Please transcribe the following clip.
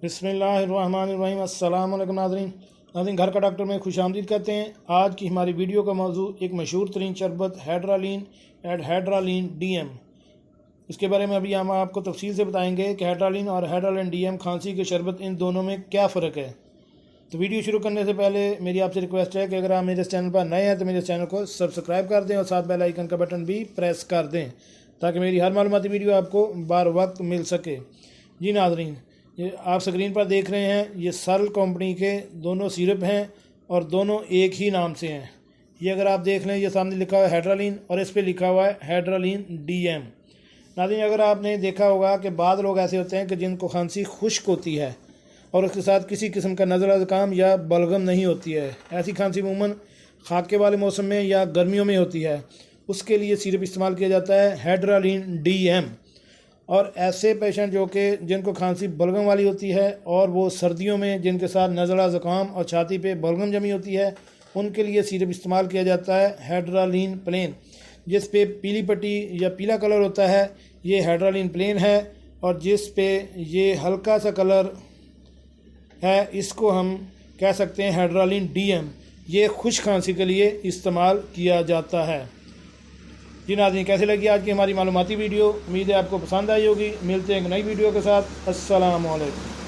बिस्मिल्लाहिर्रहमानिर्रहीम। अस्सलाम वालेकुम नाज़रीन, घर का डॉक्टर में खुशामदीद करते हैं। आज की हमारी वीडियो का मौजू एक मशहूर तरीन शरबत हाइड्रालिन एंड हाइड्रालिन डीएम, इसके बारे में अभी हम आपको तफसील से बताएंगे कि हाइड्रालिन और हाइड्रालिन डीएम खांसी के शरबत, इन दोनों में क्या फ़र्क है। तो वीडियो शुरू करने से पहले मेरी आपसे रिक्वेस्ट है कि अगर आप मेरे चैनल पर नए हैं तो मेरे चैनल को सब्सक्राइब कर दें और साथ बेल आइकन का बटन भी प्रेस कर दें ताकि मेरी हर मालूमाती वीडियो आपको बार वक्त मिल सके। जी नाज़रीन, ये आप स्क्रीन पर देख रहे हैं, ये सरल कंपनी के दोनों सिरप हैं और दोनों एक ही नाम से हैं। ये अगर आप देख लें, ये सामने लिखा हुआ है हाइड्रालिन और इस पर लिखा हुआ है हाइड्रालिन डीएम। नाज़रीन, अगर आपने देखा होगा कि बाद लोग ऐसे होते हैं कि जिनको खांसी खुश्क होती है और उसके साथ किसी किस्म का नज़ला ज़ुकाम या बलगम नहीं होती है। ऐसी खांसी अमूमन खाके वाले मौसम में या गर्मियों में होती है, उसके लिए सिरप इस्तेमाल किया जाता है हाइड्रालिन डीएम। और ऐसे पेशेंट जो कि जिनको खांसी बलगम वाली होती है और वो सर्दियों में जिनके साथ नज़ला ज़ुकाम और छाती पे बलगम जमी होती है, उनके लिए सिरप इस्तेमाल किया जाता है हाइड्रालिन प्लेन, जिस पे पीली पट्टी या पीला कलर होता है, ये हाइड्रालिन प्लेन है। और जिस पे ये हल्का सा कलर है, इसको हम कह सकते हैं हाइड्रालिन डीएम। ये खुश्क खांसी के लिए इस्तेमाल किया जाता है। जी नाज़रीन, कैसी लगी आज की हमारी मालूमाती वीडियो? उम्मीद है आपको पसंद आई होगी। मिलते हैं एक नई वीडियो के साथ। अस्सलाम वालेकुम।